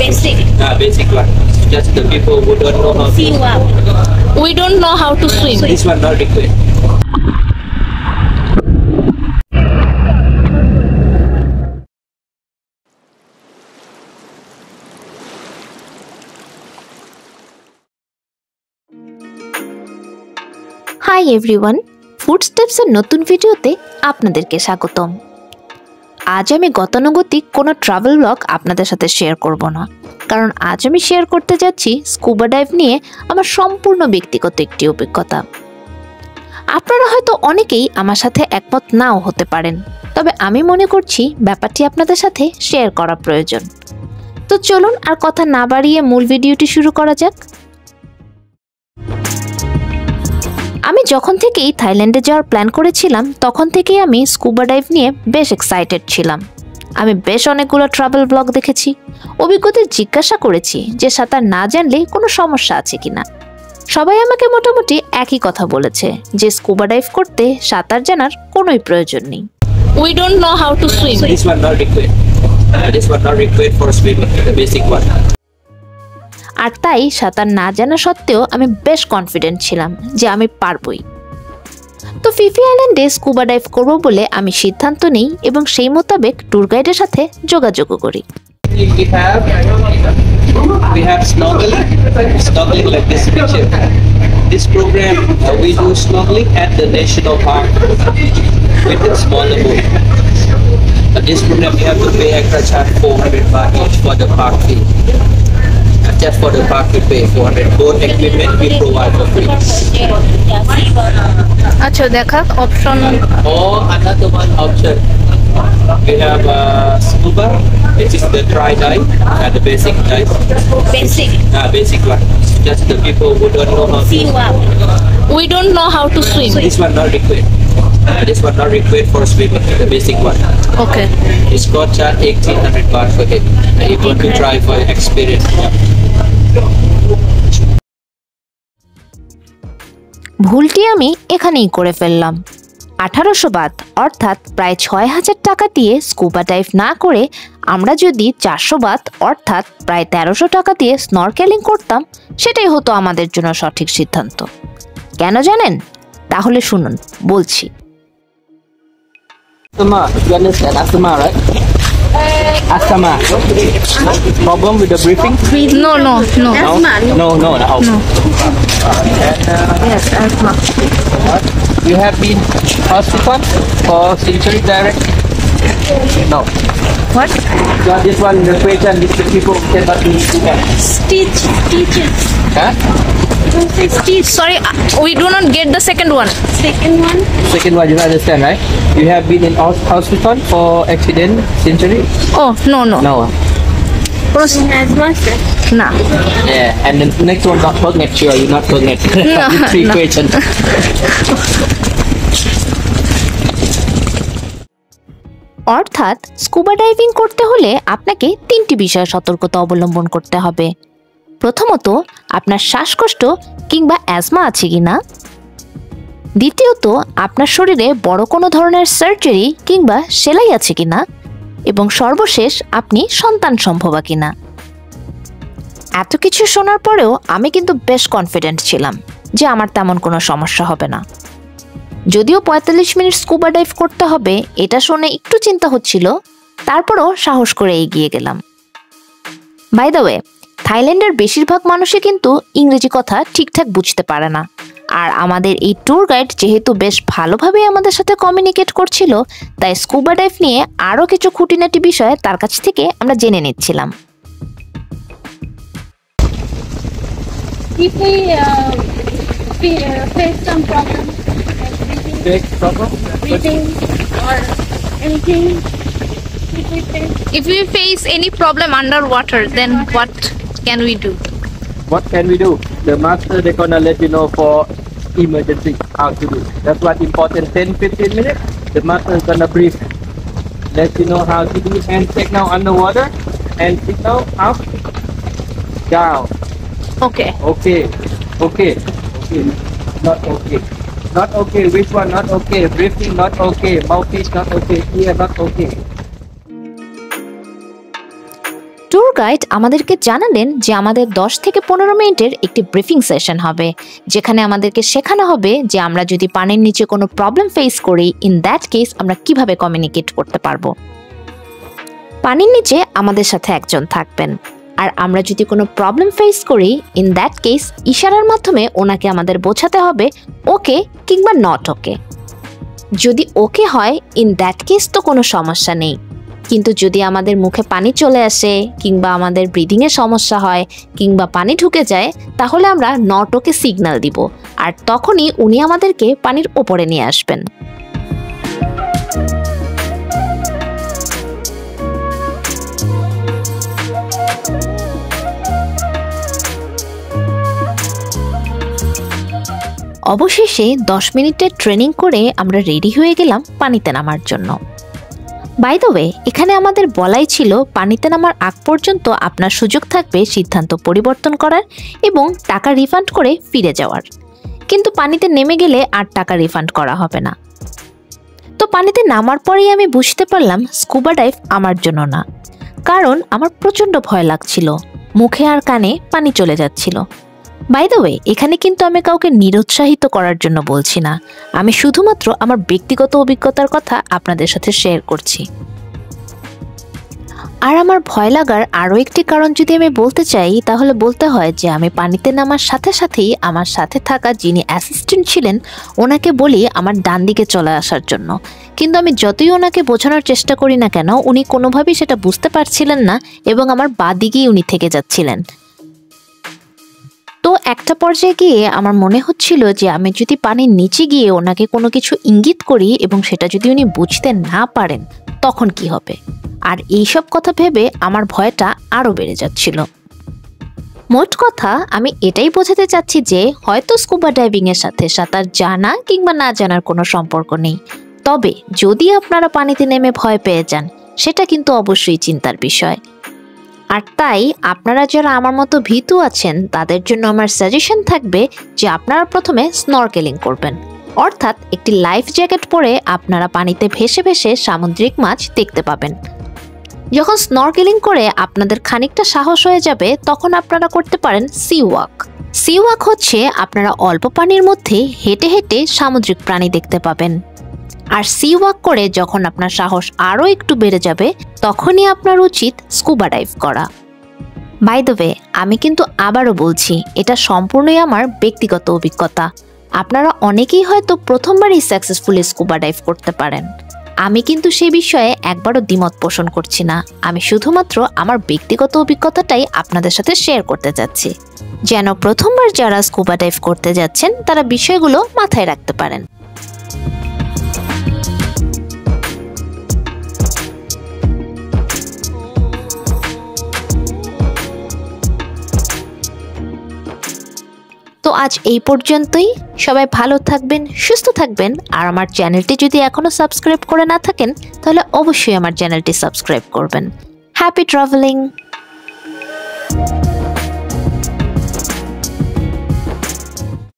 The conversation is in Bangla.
Basic. Basic one. Just the people who don't know how to swim. We don't know how to swim. This one not required. Hi everyone, ফুডস্টেপসের নতুন ভিডিওতে আপনাদেরকে স্বাগতম। আজ আমি গতানুগতিক কোনো ট্রাভেল ব্লগ আপনাদের সাথে শেয়ার করব না, কারণ আজ আমি শেয়ার করতে যাচ্ছি স্কুবা ডাইভ নিয়ে আমার সম্পূর্ণ ব্যক্তিগত একটি অভিজ্ঞতা। আপনারা হয়তো অনেকেই আমার সাথে একমত নাও হতে পারেন, তবে আমি মনে করছি ব্যাপারটি আপনাদের সাথে শেয়ার করা প্রয়োজন। তো চলুন আর কথা না বাড়িয়ে মূল ভিডিওটি শুরু করা যাক। আমি যখন থেকেই থাইল্যান্ডে যাওয়ার প্ল্যান করেছিলাম তখন থেকেই আমি স্কুবা ডাইভ নিয়ে বেশ এক্সাইটেড ছিলাম। আমি বেশ অনেকগুলো ট্রাভেল ব্লগ দেখেছি, অভিজ্ঞদের জিজ্ঞাসা করেছি যে সাঁতার না জানলে কোনো সমস্যা আছে কিনা। সবাই আমাকে মোটামুটি একই কথা বলেছে যে স্কুবা ডাইভ করতে সাঁতার জানার কোনোই প্রয়োজন নেই। We don't know how to swim. This one not required. This one not required for swimming. The basic one. আর তাই সাঁতার না জানা সত্ত্বেও আমি বেশ কনফিডেন্ট ছিলাম যে আমি পারবই। তো ফিফি আইল্যান্ডে স্কুবা ডাইভ করব বলে আমি সিদ্ধান্ত নিই এবং সেই মোতাবেক ট্যুর গাইডের সাথে যোগাযোগ করি। We have snorkeling like this picture. This program we do snorkeling at the national park with a smaller boat. This program we have to pay extra charge 400 baht each for the park fee. Just for the park we pay 400. Boat equipment we provide for free. আচ্ছা দেখা option. Or another one option. We have scuba, which is the dry dive and the basic dive. Basic one. Just the people who don't know how to swim. We don't know how to swim. This one not required. This one not required for swimming. The basic one. Okay. It's got charge 1800 baht for it. And you want to try for experience. ভুলটি আমি এখানেই করে ফেললাম। 1800 বাত অর্থাৎ প্রায় 6000 টাকা দিয়ে স্কুবা ডাইভ না করে আমরা যদি 400 বাত অর্থাৎ প্রায় 1300 টাকা দিয়ে স্নরকেলিং করতাম, সেটাই হতো আমাদের জন্য সঠিক সিদ্ধান্ত। কেন জানেন? তাহলে শুনুন, বলছি। Asthma, you understand asthma, right? Asthma. Problem with the breathing? No. Asthma? No. Yes, asthma. You have been hospital for surgery direct? No. What? Yeah, this one, the question, these people cannot be Stitches. Huh? Sorry, we do not get the second one. Second one, you understand, right? You have been in hospital for accident, surgery? Oh, no. No. Nah. Yeah, and the next one, not pregnant, sure, you're not pregnant. No, Three no. questions. অর্থাৎ স্কুবা ডাইভিং করতে হলে আপনাকে 3টি বিষয়ে সতর্কতা অবলম্বন করতে হবে। প্রথমত, আপনার শ্বাসকষ্ট কিংবা অ্যাজমা আছে কিনা। দ্বিতীয়ত, আপনার শরীরে বড় কোনো ধরনের সার্জারি কিংবা সেলাই আছে কিনা। এবং সর্বশেষ, আপনি সন্তান সম্ভবা কিনা। এত কিছু শোনার পরেও আমি কিন্তু বেশ কনফিডেন্ট ছিলাম যে আমার তেমন কোনো সমস্যা হবে না। যদিও 45 মিনিট স্কুবা ডাইভ করতে হবে এটা শুনে একটু চিন্তা হচ্ছিল, তারপরও সাহস করে এগিয়ে গেলাম। বাই দ্য ওয়ে, থাইল্যান্ডের বেশিরভাগ মানুষই কিন্তু ইংরেজি কথা ঠিকঠাক বুঝতে পারে না, আর আমাদের এই ট্যুর গাইড যেহেতু বেশ ভালোভাবে আমাদের সাথে কমিউনিকেট করছিল, তাই স্কুবা ডাইভ নিয়ে আরও কিছু খুঁটিনাটি বিষয় তার কাছ থেকে আমরা জেনে নিচ্ছিলাম। If we face some problem, breathing or anything, If we face any problem underwater, then what can we do? What can we do? The master, they're gonna let you know for emergency how to do. That's what important. 10-15 minutes, the master is gonna brief. Let you know how to do hand signal underwater and signal up, down. Okay. Okay. Not okay. Not okay. Which one? Not okay. Breathing not okay. Mouthpiece not okay. Ear not okay. Tour guide আমাদেরকে জানালেন যে আমাদের 10 থেকে 15 মিনিটের একটি ব্রিফিং সেশন হবে, যেখানে আমাদেরকে শেখানো হবে যে আমরা যদি পানির নিচে কোনো প্রবলেম ফেস করি, ইন দ্যাট কেস আমরা কিভাবে কমিউনিকেট করতে পারবো। পানির নিচে আমাদের সাথে একজন থাকবেন, আর আমরা যদি কোনো প্রবলেম ফেস করি, ইন দ্যাট কেস ইশারার মাধ্যমে ওনাকে আমাদের বোঝাতে হবে ওকে কিংবা নট ওকে। যদি ওকে হয়, ইন দ্যাট কেস তো কোনো সমস্যা নেই, কিন্তু যদি আমাদের মুখে পানি চলে আসে কিংবা আমাদের ব্রিদিংয়ে সমস্যা হয় কিংবা পানি ঢুকে যায়, তাহলে আমরা নট ওকে সিগন্যাল দিব, আর তখনই উনি আমাদেরকে পানির ওপরে নিয়ে আসবেন। অবশেষে 10 মিনিটের ট্রেনিং করে আমরা রেডি হয়ে গেলাম পানিতে নামার জন্য। বাই দ্য ওয়ে, এখানে আমাদের বলাই ছিল পানিতে নামার আগ পর্যন্ত আপনার সুযোগ থাকবে সিদ্ধান্ত পরিবর্তন করার এবং টাকা রিফান্ড করে ফিরে যাওয়ার, কিন্তু পানিতে নেমে গেলে আর টাকা রিফান্ড করা হবে না। তো পানিতে নামার পরেই আমি বুঝতে পারলাম স্কুবা ডাইভ আমার জন্য না, কারণ আমার প্রচণ্ড ভয় লাগছিল, মুখে আর কানে পানি চলে যাচ্ছিল। বাই দ্য ওয়ে, এখানে কিন্তু আমি কাউকে নিরুৎসাহিত করার জন্য বলছি না, আমি শুধুমাত্র আমার ব্যক্তিগত অভিজ্ঞতার কথা আপনাদের সাথে শেয়ার করছি। আর আমার ভয় লাগার আরও একটি কারণ যদি আমি বলতে চাই, তাহলে বলতে হয় যে আমি পানিতে নামার সাথে সাথেই আমার সাথে থাকা যিনি অ্যাসিস্ট্যান্ট ছিলেন ওনাকে বলি আমার ডান দিকে চলে আসার জন্য, কিন্তু আমি যতই ওনাকে বোঝানোর চেষ্টা করি না কেন, উনি কোনোভাবেই সেটা বুঝতে পারছিলেন না এবং আমার বাঁ দিকেই উনি থেকে যাচ্ছিলেন। তো একটা পর্যায়ে গিয়ে আমার মনে হচ্ছিল যে আমি যদি পানির নিচে গিয়ে ওনাকে কোনো কিছু ইঙ্গিত করি এবং সেটা যদি উনি বুঝতে না পারেন, তখন কি হবে। আর এইসব কথা ভেবে আমার ভয়টা আরও বেড়ে যাচ্ছিল। মোট কথা আমি এটাই বোঝাতে চাচ্ছি যে হয়তো স্কুবা ডাইভিংয়ের সাথে সাঁতার জানা কিংবা না জানার কোনো সম্পর্ক নেই, তবে যদি আপনারা পানিতে নেমে ভয় পেয়ে যান, সেটা কিন্তু অবশ্যই চিন্তার বিষয়। আর তাই আপনারা যারা আমার মতো ভীতু আছেন, তাদের জন্য আমার সাজেশন থাকবে যে আপনারা প্রথমে স্নরকেলিং করবেন, অর্থাৎ একটি লাইফ জ্যাকেট পরে আপনারা পানিতে ভেসে ভেসে সামুদ্রিক মাছ দেখতে পাবেন। যখন স্নরকেলিং করে আপনাদের খানিকটা সাহস হয়ে যাবে, তখন আপনারা করতে পারেন সি ওয়াক। সি ওয়াক হচ্ছে আপনারা অল্প পানির মধ্যে হেঁটে হেঁটে সামুদ্রিক প্রাণী দেখতে পাবেন। আর সি ওয়াক করে যখন আপনার সাহস আরও একটু বেড়ে যাবে, তখনই আপনার উচিত স্কুবা ডাইভ করা। বাই দ্য ওয়ে, আমি কিন্তু আবারও বলছি, এটা সম্পূর্ণই আমার ব্যক্তিগত অভিজ্ঞতা। আপনারা অনেকেই হয়তো প্রথমবারই সাকসেসফুলি স্কুবা ডাইভ করতে পারেন। আমি কিন্তু সে বিষয়ে একবারও দ্বিমত পোষণ করছি না, আমি শুধুমাত্র আমার ব্যক্তিগত অভিজ্ঞতাটাই আপনাদের সাথে শেয়ার করতে যাচ্ছি, যেন প্রথমবার যারা স্কুবা ডাইভ করতে যাচ্ছেন তারা বিষয়গুলো মাথায় রাখতে পারেন। তো আজ এই পর্যন্তই। সবাই ভালো থাকবেন, সুস্থ থাকবেন, আর আমার চ্যানেলটি যদি এখনো সাবস্ক্রাইব করে না থাকেন, তাহলে অবশ্যই আমার চ্যানেলটি সাবস্ক্রাইব করবেন। Happy travelling.